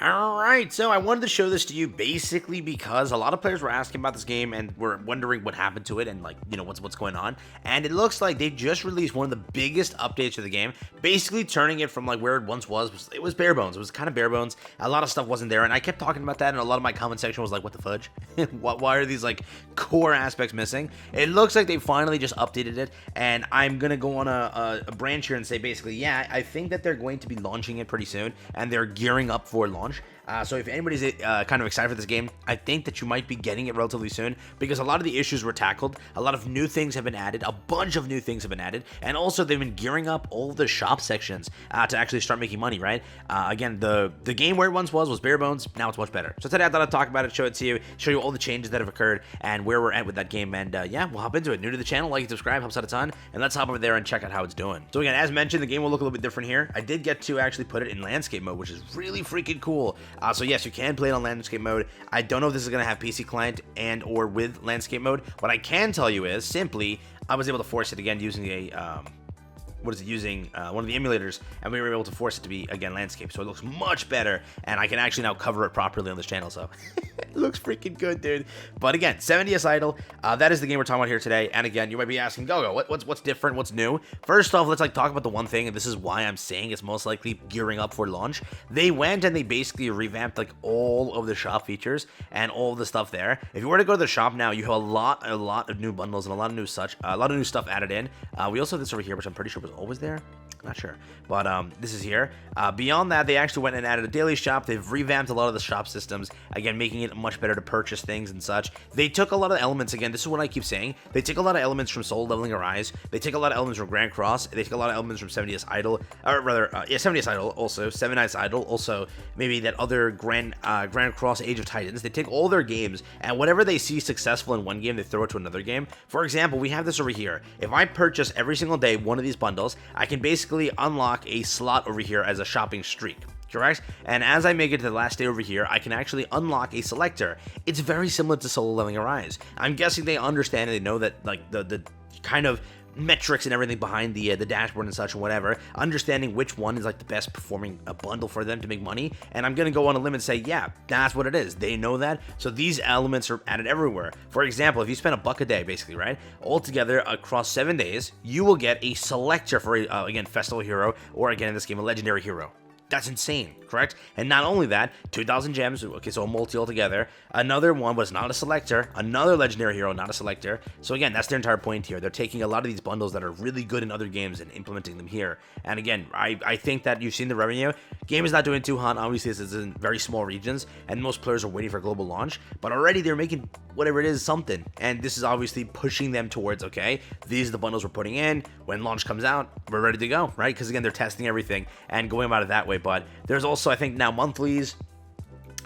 Alright, so I wanted to show this to you basically because a lot of players were asking about this game and were wondering what happened to it and what's going on. And it looks like they just released one of the biggest updates to the game, basically turning it from like where it once was. It was bare bones. It was kind of bare bones. A lot of stuff wasn't there, and I kept talking about that, and a lot of my comment section was like, what the fudge? Why are these like core aspects missing? It looks like they finally just updated it, and I'm gonna go on a branch here and say basically, yeah, I think that they're going to be launching it pretty soon, and they're gearing up for launch. So if anybody's kind of excited for this game, I think that you might be getting it relatively soon because a lot of the issues were tackled, a lot of new things have been added, a bunch of new things have been added, and also they've been gearing up all the shop sections to actually start making money, right? Again, the game where it once was bare bones, now it's much better. So today I thought I'd talk about it, show it to you, show you all the changes that have occurred and where we're at with that game, and yeah, we'll hop into it. New to the channel, like and subscribe, helps out a ton, and let's hop over there and check out how it's doing. So again, as mentioned, the game will look a little bit different here. I did get to actually put it in landscape mode, which is really freaking cool. So yes, you can play it on landscape mode. I don't know if this is going to have PC client and or with landscape mode. What I can tell you is simply I was able to force it again using a one of the emulators, and we were able to force it to be again landscape, so it looks much better, and I can actually now cover it properly on this channel, so it looks freaking good, dude. But again, 70s Idol, that is the game we're talking about here today. And again, you might be asking, GoGo, what's different, what's new? First off, let's talk about the one thing, and this is why I'm saying it's most likely gearing up for launch. They went and they basically revamped like all of the shop features and all of the stuff there. If you were to go to the shop now, you have a lot of new bundles and a lot of new stuff added in. We also have this over here, which I'm pretty sure was always there. Not sure, but this is here. Beyond that, they actually went and added a daily shop. They've revamped a lot of the shop systems, again, making it much better to purchase things and such. They took a lot of elements, again, this is what I keep saying, they take a lot of elements from Soul Leveling Arise, they take a lot of elements from Grand Cross, they take a lot of elements from 70s Idol, or rather, 70s Idol, also, 7 Idol, also, maybe that other Grand Cross Age of Titans. They take all their games, and whatever they see successful in one game, they throw it to another game. For example, we have this over here. If I purchase every single day one of these bundles, I can basically unlock a slot over here as a shopping streak, correct? And as I make it to the last day over here, I can actually unlock a selector. It's very similar to Solo Leveling Arise. I'm guessing they understand and they know that like the kind of metrics and everything behind the dashboard and such and whatever, understanding which one is like the best performing bundle for them to make money. And I'm gonna go on a limb and say, yeah, that's what it is. They know that, so these elements are added everywhere. For example, if you spend $1 a day, basically, right, altogether across 7 days, you will get a selector for again, festival hero, or again in this game, a legendary hero. That's insane, correct? And not only that, 2,000 gems, okay, so a multi altogether. Another one was not a selector, another legendary hero, not a selector. So again, that's their entire point here. They're taking a lot of these bundles that are really good in other games and implementing them here. And again, I think that you've seen the revenue. Game is not doing too hot. Obviously, this is in very small regions, and most players are waiting for global launch. But already they're making whatever it is something. And this is obviously pushing them towards, okay, these are the bundles we're putting in. When launch comes out, we're ready to go, right? Because again, they're testing everything and going about it that way. But there's also, I think, now monthlies,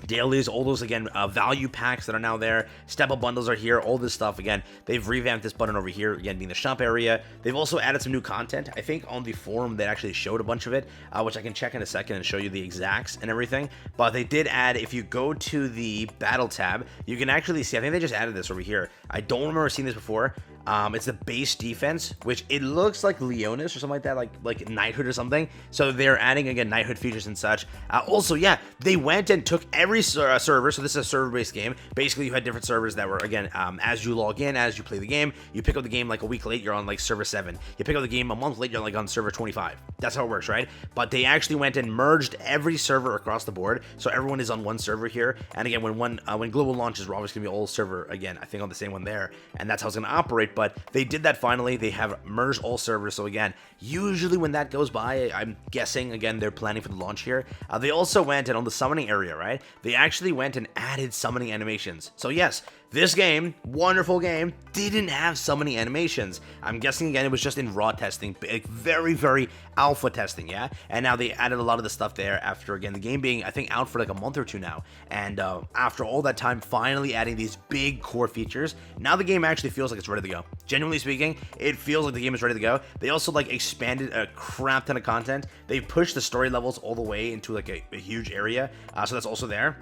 dailies, all those, again, value packs that are now there. Step up bundles are here, all this stuff. Again, they've revamped this button over here, again, being the shop area. They've also added some new content. I think on the forum they actually showed a bunch of it, which I can check in a second and show you the exacts and everything. But they did add, if you go to the battle tab, you can actually see, I think they just added this over here. I don't remember seeing this before. It's the base defense, which it looks like Leonis or something like that, like knighthood or something. So they're adding, again, knighthood features and such. Also, yeah, they went and took every server. So this is a server-based game. Basically, you had different servers that were, again, as you log in, as you play the game, you pick up the game like a week late, you're on like server 7. You pick up the game a month late, you're like on server 25. That's how it works, right? But they actually went and merged every server across the board, so everyone is on one server here. And again, when global launches, we're obviously gonna be all server again. I think on the same one there, and that's how it's gonna operate. But they did that finally. They have merged all servers. So again, usually when that goes by, I'm guessing, again, they're planning for the launch here. They also went and on the summoning area, right? They actually went and added summoning animations. So yes, this game, wonderful game, didn't have summoning animations. I'm guessing, again, it was just in raw testing, very, very alpha testing, yeah? And now they added a lot of the stuff there after, again, the game being, I think, out for like a month or two now. And after all that time, finally adding these big core features, now the game actually feels like it's ready to go. Genuinely speaking, it feels like the game is ready to go. They also, like, expanded a crap ton of content. They pushed the story levels all the way into, like, a huge area. So that's also there.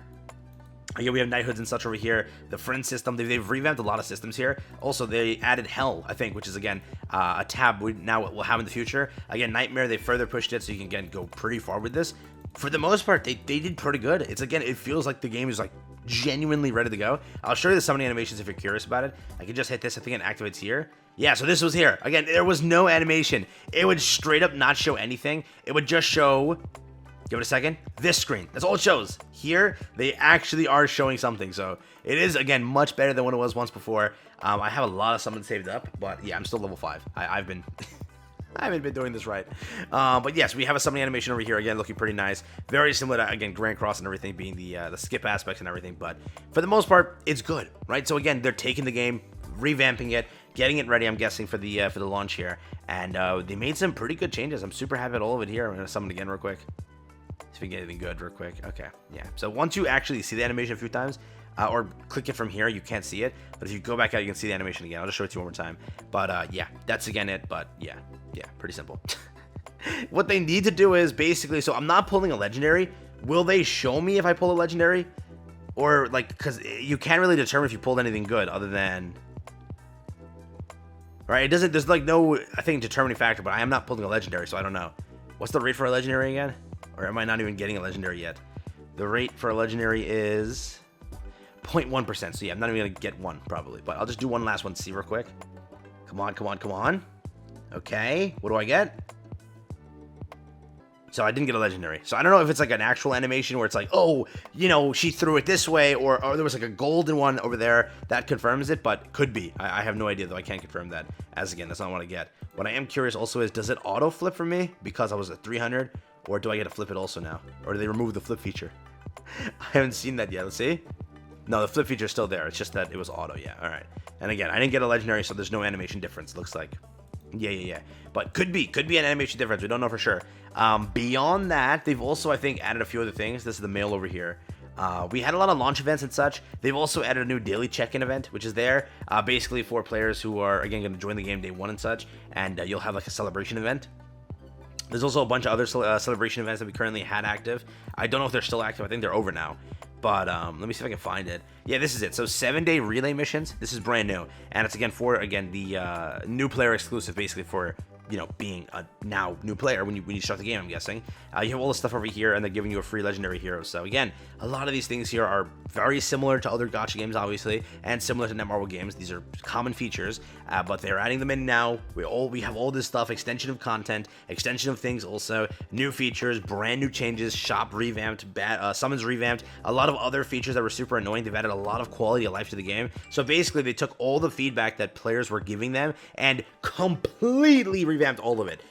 Again, we have knighthoods and such over here. The friend system, they've revamped a lot of systems here. Also, they added hell, I think, which is, again, a tab we now will have in the future. Again, nightmare, they further pushed it, so you can, again, go pretty far with this. For the most part, they did pretty good. It's again, it feels like the game is like genuinely ready to go. I'll show you the summoning animations if you're curious about it. I can just hit this. I think it activates here. Yeah, so this was here. Again, there was no animation. It would straight up not show anything. It would just show, give it a second, this screen. That's all it shows. Here, they actually are showing something. So it is, again, much better than what it was once before. I have a lot of summons saved up, but yeah, I'm still level 5. I've been... I haven't been doing this right. But yes, we have a summoning animation over here, again, looking pretty nice. Very similar to, again, Grand Cross and everything being the skip aspects and everything. But for the most part, it's good, right? So again, they're taking the game, revamping it, getting it ready, I'm guessing, for the launch here. And they made some pretty good changes. I'm super happy with all of it here. I'm going to summon again real quick. See if we can get anything good real quick. Okay, yeah. So once you actually see the animation a few times, or click it from here, you can't see it. But if you go back out, you can see the animation again. I'll just show it to you one more time. But yeah, that's again it. But yeah, pretty simple. What they need to do is basically, so I'm not pulling a legendary. Will they show me if I pull a legendary? Or like, because you can't really determine if you pulled anything good other than... Right, it doesn't, there's like no, I think, determining factor, but I am not pulling a legendary, so I don't know. What's the rate for a legendary again? Or am I not even getting a legendary yet? The rate for a legendary is 0.1%. So yeah, I'm not even going to get one, probably. But I'll just do one last one to see real quick. Come on, come on, come on. Okay, what do I get? So I didn't get a legendary. So I don't know if it's like an actual animation where it's like, oh, you know, she threw it this way, or there was like a golden one over there that confirms it, but could be. I have no idea, though. I can't confirm that. As again, that's not what I get. What I am curious also is, does it auto flip for me because I was at 300, or do I get to flip it also now? Or do they remove the flip feature? I haven't seen that yet. Let's see. No, the flip feature is still there. It's just that it was auto. Yeah, all right. And again, I didn't get a legendary, so there's no animation difference, looks like. Yeah. But could be an animation difference. We don't know for sure. Beyond that, they've also, I think, added a few other things. This is the mail over here. We had a lot of launch events and such. They've also added a new daily check-in event, which is there, basically for players who are, again, going to join the game day 1 and such, and you'll have like a celebration event. There's also a bunch of other celebration events that we currently had active. I don't know if they're still active. I think they're over now. But let me see if I can find it. Yeah, this is it. So 7-day relay missions. This is brand new. And it's, again, for, again, the new player exclusive, basically for, you know, being a now new player when you start the game, I'm guessing. You have all this stuff over here, and they're giving you a free legendary hero. So, again, a lot of these things here are very similar to other gacha games, obviously, and similar to Netmarble games. These are common features, but they're adding them in now. We have all this stuff, extension of content, extension of things also, new features, brand new changes, shop revamped, summons revamped, a lot of other features that were super annoying. They've added a lot of quality of life to the game. So basically, they took all the feedback that players were giving them and completely revamped all of it.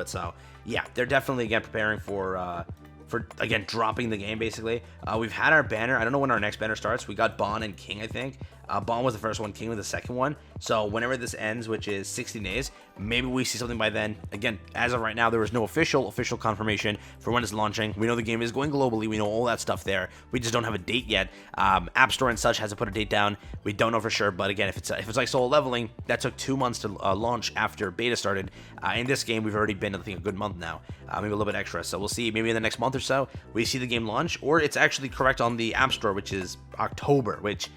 So yeah, they're definitely, again, preparing for again, dropping the game, basically. We've had our banner. I don't know when our next banner starts. We got Bon and King, I think. Bon was the first one, King was the second one. So whenever this ends, which is 60 days, maybe we see something by then. Again, as of right now, there is no official confirmation for when it's launching. We know the game is going globally. We know all that stuff there. We just don't have a date yet. App Store and such hasn't put a date down. We don't know for sure. But again, if it's like solo leveling, that took 2 months to launch after beta started. In this game, we've already been, I think, a good month now. Maybe a little bit extra. So we'll see. Maybe in the next month or so, we see the game launch, or it's actually correct on the App Store, which is October, which...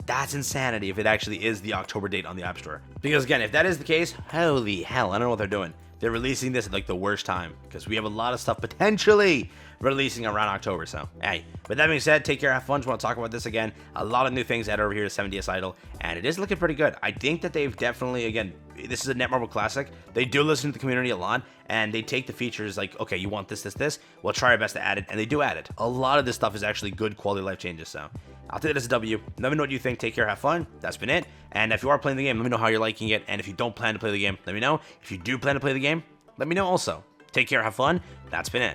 that's insanity if it actually is the October date on the App Store. Because again, if that is the case, holy hell, I don't know what they're doing. They're releasing this at like the worst time, because we have a lot of stuff potentially releasing around October. So, hey, with that being said, take care, have fun. Just want to talk about this again. A lot of new things added over here to 7DS Idol, and it is looking pretty good. I think that they've definitely, again, this is a Netmarble classic. They do listen to the community a lot, and they take the features like, okay, you want this, we'll try our best to add it, and they do add it. A lot of this stuff is actually good quality life changes, so I'll take it as a W. Let me know what you think. Take care, have fun. That's been it. And if you are playing the game, let me know how you're liking it. And if you don't plan to play the game, let me know. If you do plan to play the game, let me know also. Take care, have fun. That's been it.